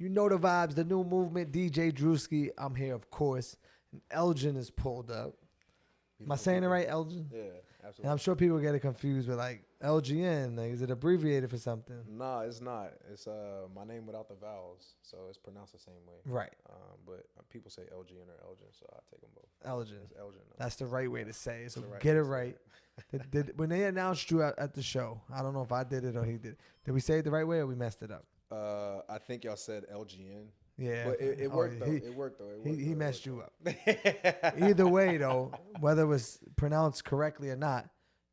You know the vibes, the new movement, DJ Drewski. I'm here, of course. And LGN is pulled up. Am I saying it right, LGN? Yeah, absolutely. And I'm sure people get it confused with like LGN. Like, is it abbreviated for something? Nah, it's not. It's my name without the vowels, so it's pronounced the same way. Right. But people say LGN or Elgin, so I take them both. LGN. It's Elgin. That's the right way to say it. So right get it way to say right. When they announced you at the show, I don't know if I did it or he did. Did we say it the right way or we messed it up? I think y'all said LGN. Yeah. But it worked though. It worked though. He messed you up. Either way, though, whether it was pronounced correctly or not,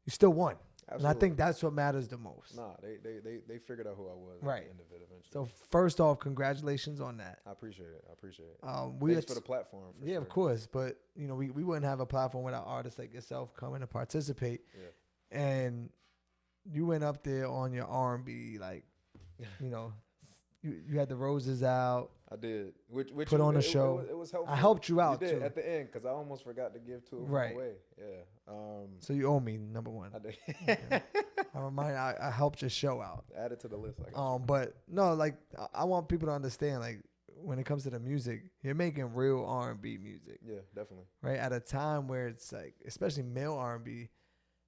you still won. Absolutely. And I think that's what matters the most. Nah, they figured out who I was Right. at the end of it eventually. So first off, congratulations on that. I appreciate it. Thanks for the platform. Yeah, sure. of course. But we wouldn't have a platform without artists like yourself coming to participate. Yeah. And you went up there on your R&B, like, you had the roses out. I did. Which put on a show. It was helpful. I helped you out you did, too at the end because I almost forgot to give two of them Right. away. Yeah. So you owe me, number one. I did. Okay. I helped your show out. Add it to the list. I guess. But no, like I want people to understand, like when it comes to the music, you're making real R&B music. Yeah, definitely. Right at a time where it's like, especially male R&B,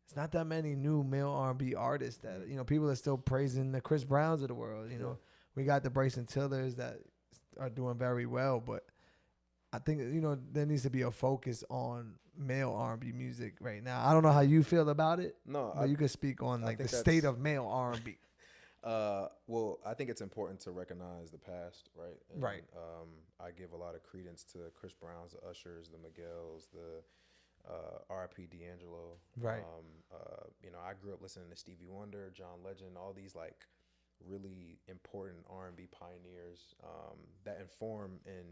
it's not that many new male R&B artists that people are still praising the Chris Browns of the world. You know, we got the Bryson Tillers that are doing very well, but I think there needs to be a focus on male R&B music right now. I don't know how you feel about it. No, but you could speak on like the state of male R&B. Well, I think it's important to recognize the past, right? And, right. I give a lot of credence to Chris Brown's, the Ushers, the Miguels, the R.I.P. D'Angelo. Right. I grew up listening to Stevie Wonder, John Legend, all these like really important R&B pioneers that inform and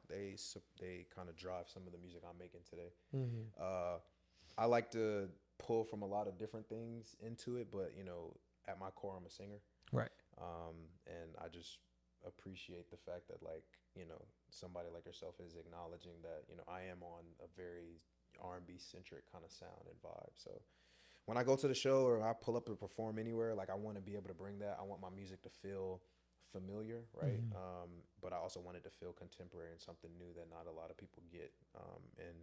they kind of drive some of the music I'm making today. Mm-hmm. I like to pull from a lot of different things into it, but at my core I'm a singer. Right. And I just appreciate the fact that somebody like yourself is acknowledging that I am on a very R&B centric kind of sound and vibe. So when I go to the show or I pull up to perform anywhere, like I want to be able to bring that. I want my music to feel familiar, right? Mm-hmm. But I also want it to feel contemporary and something new that not a lot of people get. And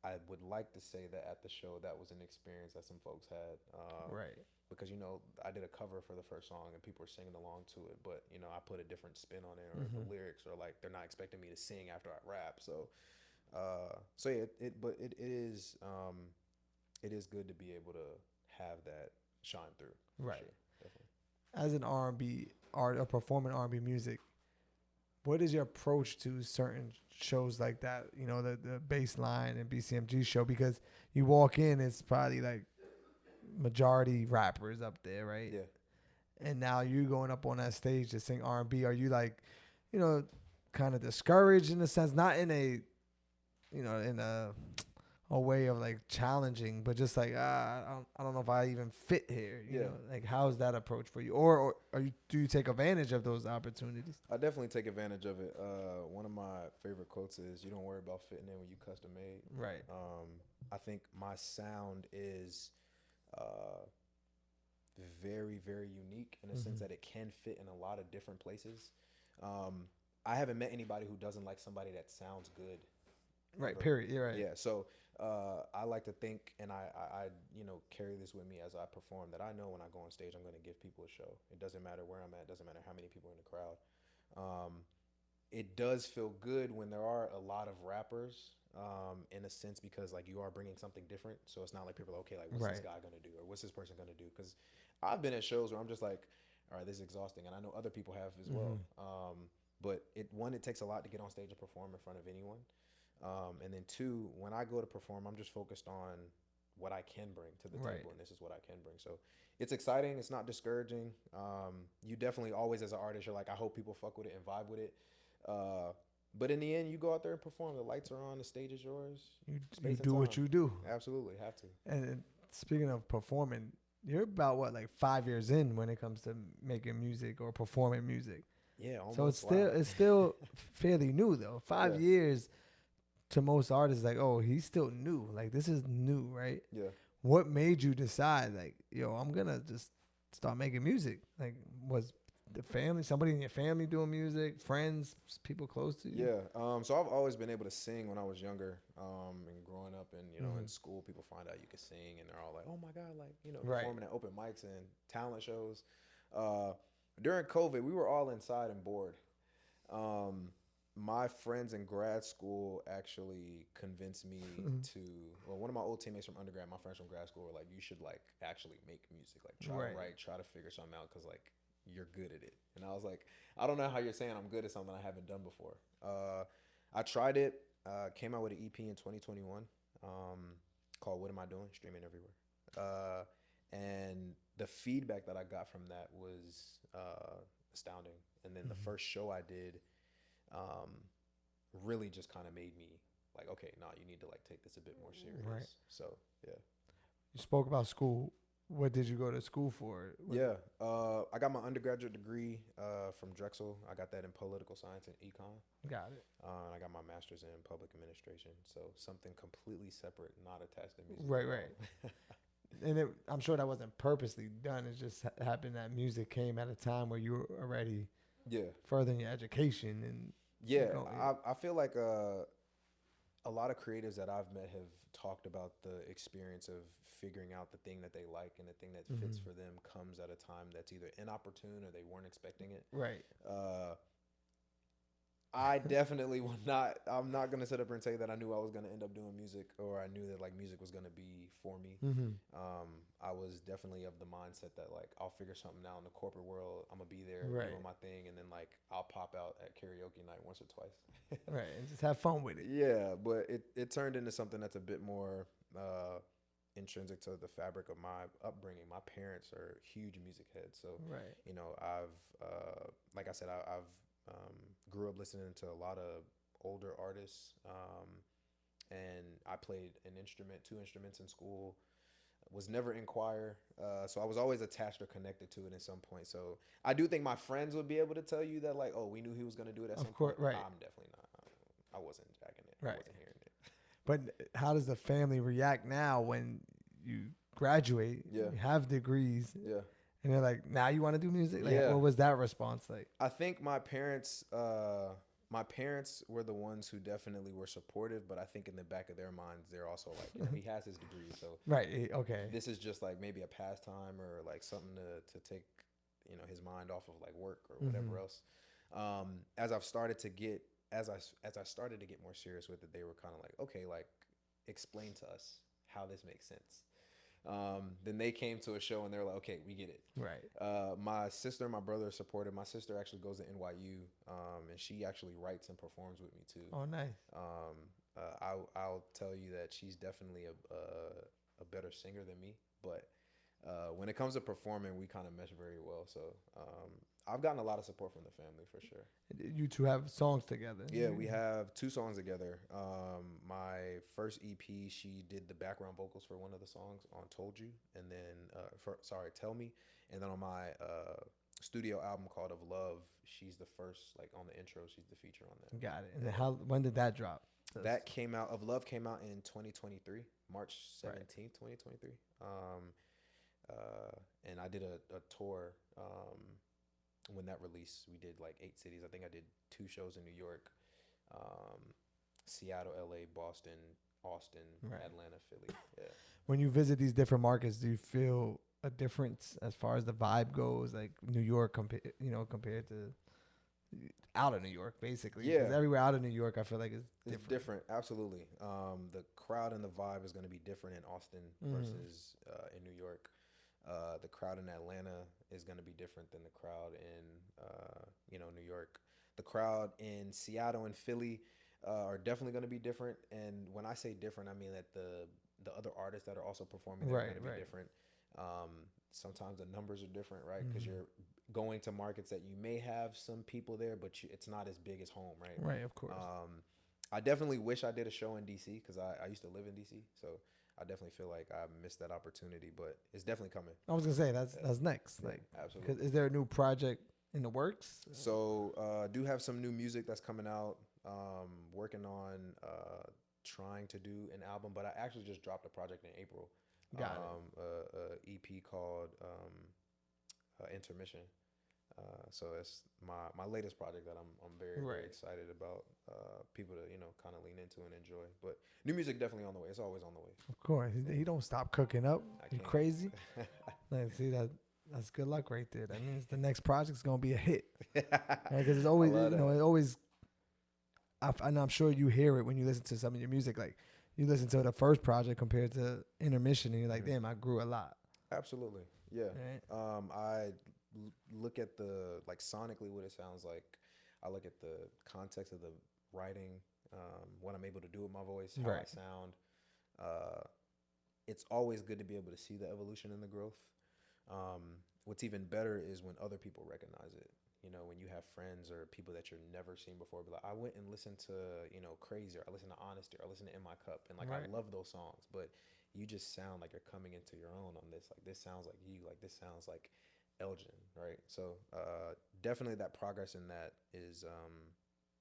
I would like to say that at the show that was an experience that some folks had. Right. Because I did a cover for the first song and people were singing along to it, but I put a different spin on it, or the lyrics are like they're not expecting me to sing after I rap. So yeah, it is good to be able to have that shine through. Right. Sure, definitely. As an R&B art, performing R&B music, what is your approach to certain shows like that? The Baseline and BCMG show, because you walk in, it's probably like majority rappers up there, right? Yeah. And now you going up on that stage to sing R&B. Are you like, kind of discouraged in a sense, not in a, in a way of like challenging, but just like I don't know if I even fit here. You know, like how's that approach for you, or do you take advantage of those opportunities? I definitely take advantage of it. One of my favorite quotes is, "You don't worry about fitting in when you custom made." Right. I think my sound is very, very unique in a sense that it can fit in a lot of different places. I haven't met anybody who doesn't like somebody that sounds good. Right. Period. You're right. Yeah. So I like to think, and I carry this with me as I perform, that I know when I go on stage, I'm going to give people a show. It doesn't matter where I'm at. It doesn't matter how many people are in the crowd. It does feel good when there are a lot of rappers, in a sense, because like you are bringing something different. So it's not like people are okay, like what's this guy going to do, or what's this person going to do? Because I've been at shows where I'm just like, all right, this is exhausting, and I know other people have as well. But it takes a lot to get on stage and perform in front of anyone. And then two, when I go to perform, I'm just focused on what I can bring to the table, and this is what I can bring. So it's exciting. It's not discouraging. You definitely always, as an artist, you're like, I hope people fuck with it and vibe with it. But in the end, you go out there and perform. The lights are on. The stage is yours. You do what you do. Absolutely, have to. And speaking of performing, you're about what, like 5 years in when it comes to making music or performing music. Yeah, almost. So it's still fairly new though. 5 years to most artists, like, oh, he's still new. Like, this is new, right? Yeah. What made you decide, like, yo, I'm gonna just start making music? Like, was the family, somebody in your family doing music, friends, people close to you? Yeah. So I've always been able to sing when I was younger. And growing up, and in school, people find out you can sing, and they're all like, "Oh my God!" Like Right. performing at open mics and talent shows. Uh, During COVID, we were all inside and bored. Um, my friends in grad school actually convinced me to. Well, one of my old teammates from undergrad, my friends from grad school, were like, "You should like actually make music, like try to write, try to figure something out, because like you're good at it." And I was like, "I don't know how you're saying I'm good at something I haven't done before." I tried it. Came out with an EP in 2021 called "What Am I Doing?" Streaming everywhere. And the feedback that I got from that was astounding. And then the first show I did really just kind of made me like, okay, no, you need to like take this a bit more serious. Right. So yeah. You spoke about school. What did you go to school for? I got my undergraduate degree from Drexel. I got that in political science and econ. Got it. And I got my master's in public administration. So something completely separate, not attached to music. Right. And I'm sure that wasn't purposely done. It just happened that music came at a time where you were already furthering your education. And I feel like a lot of creatives that I've met have talked about the experience of figuring out the thing that they like, and the thing that fits for them comes at a time that's either inopportune or they weren't expecting it. Right. I definitely I'm not going to sit up here and say that I knew I was going to end up doing music, or I knew that like music was going to be for me. I was definitely of the mindset that like I'll figure something out in the corporate world. I'm going to be there doing my thing, and then like I'll pop out at karaoke night once or twice. Right. And just have fun with it. Yeah, but it turned into something that's a bit more intrinsic to the fabric of my upbringing. My parents are huge music heads, so I've like I said, I've grew up listening to a lot of older artists, and I played two instruments in school. Was never in choir, so I was always attached or connected to it at some point. So I do think my friends would be able to tell you that, like, oh, we knew he was going to do it at some point. Right. I'm definitely not. I wasn't jacking it. Right. I wasn't hearing it. But how does the family react now when you graduate? You have degrees. Yeah. And they're like, now you want to do music? Like, what was that response like? I think my parents were the ones who definitely were supportive, but I think in the back of their minds, they're also like, he has his degree, so okay, this is just like maybe a pastime or like something to take his mind off of like work or whatever else. As I started to get more serious with it, they were kind of like, okay, like explain to us how this makes sense. Then they came to a show and they were like, okay, we get it. Right. My sister and my brother supported. My sister actually goes to NYU, and she actually writes and performs with me too. Oh, nice. I'll tell you that she's definitely a better singer than me, but when it comes to performing, we kind of mesh very well. So I've gotten a lot of support from the family for sure. You two have songs together. Yeah, we have 2 songs together. My first EP, she did the background vocals for one of the songs on "Told You," and then "Tell Me," and then on my studio album called "Of Love," she's the first, like on the intro, she's the feature on that. Got it. And then when did that drop? That came out. "Of Love" came out in 2023, March 17th, 2023. And I did a tour when that released. We did like 8 cities. I think I did 2 shows in New York, Seattle, LA, Boston, Austin, Atlanta, Philly. Yeah. When you visit these different markets, do you feel a difference as far as the vibe goes? Like New York, compared to out of New York, basically. Yeah. 'Cause everywhere out of New York, I feel like it's different. Absolutely. The crowd and the vibe is going to be different in Austin versus in New York. The crowd in Atlanta is going to be different than the crowd in New York. The crowd in Seattle and Philly are definitely going to be different. And when I say different, I mean that the other artists that are also performing there are going to be different. Sometimes the numbers are different, right? Because you're going to markets that you may have some people there, but it's not as big as home, right? Right, of course. I definitely wish I did a show in DC because I used to live in DC, so I definitely feel like I missed that opportunity, but it's definitely coming. I was gonna say that's next. Like, absolutely. Is there a new project in the works? So do have some new music that's coming out. Working on trying to do an album, but I actually just dropped a project in April. Got it. A EP called Intermission. So it's my latest project that I'm very very excited about. People to kind of lean into and enjoy. But new music definitely on the way. It's always on the way. Of course, he don't stop cooking up. I You can't. crazy? Like, see that's good luck right there. That means the next project's gonna be a hit. Because it's always love that. it always. And I'm sure you hear it when you listen to some of your music. Like you listen to the first project compared to Intermission, and you're like, damn, I grew a lot. Absolutely, yeah. Right? I look at the sonically what it sounds like. I look at the context of the writing, what I'm able to do with my voice, how I sound. It's always good to be able to see the evolution and the growth. What's even better is when other people recognize it. When you have friends or people that you've never seen before, be like, I went and listened to, Crazy, or I listened to Honesty, or I listened to In My Cup, and I love those songs, but you just sound like you're coming into your own on this. Like, this sounds like you, like, this sounds like LGN, right? So, definitely that progress in that is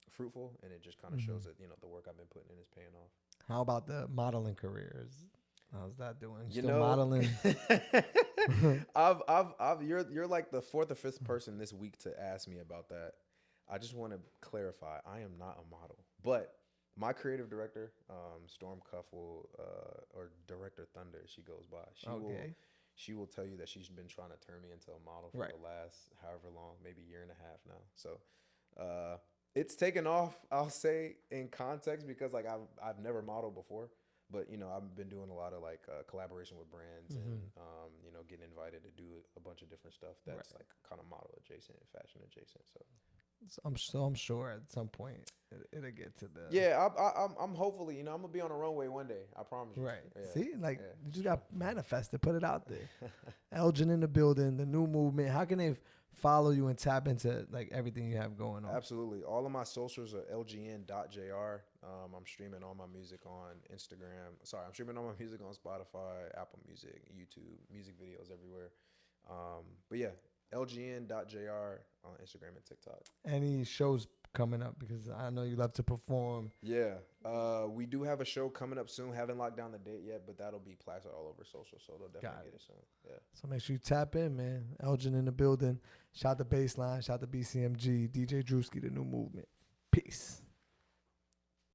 fruitful, and it just kind of shows that, the work I've been putting in is paying off. How about the modeling careers? How's that doing? Still modeling? You're like the fourth or fifth person this week to ask me about that. I just want to clarify, I am not a model, but my creative director, Storm Cuffle, or Director Thunder, she goes by. She will tell you that she's been trying to turn me into a model for the last however long, maybe year and a half now. So, it's taken off, I'll say, in context, because I've never modeled before. But, I've been doing a lot of collaboration with brands and, getting invited to do a bunch of different stuff that's kind of model adjacent and fashion adjacent. So I'm sure at some point it'll get to the. Yeah, I'm hopefully, I'm going to be on a runway one day. I promise you. Right. Yeah. See, you just got manifested, put it out there. LGN in the building, the new movement. How can they follow you and tap into everything you have going on? Absolutely. All of my socials are lgn.jr. I'm streaming all my music on Instagram. Sorry, I'm streaming all my music on Spotify, Apple Music, YouTube, music videos everywhere. But yeah, lgn.jr on Instagram and TikTok. Any shows coming up? Because I know you love to perform. Yeah. We do have a show coming up soon. Haven't locked down the date yet, but that'll be plastered all over social, so they'll definitely get it soon. Yeah. So make sure you tap in, man. LGN in the building. Shout out to Baseline. Shout out to BCMG. DJ Drewski, the new movement. Peace.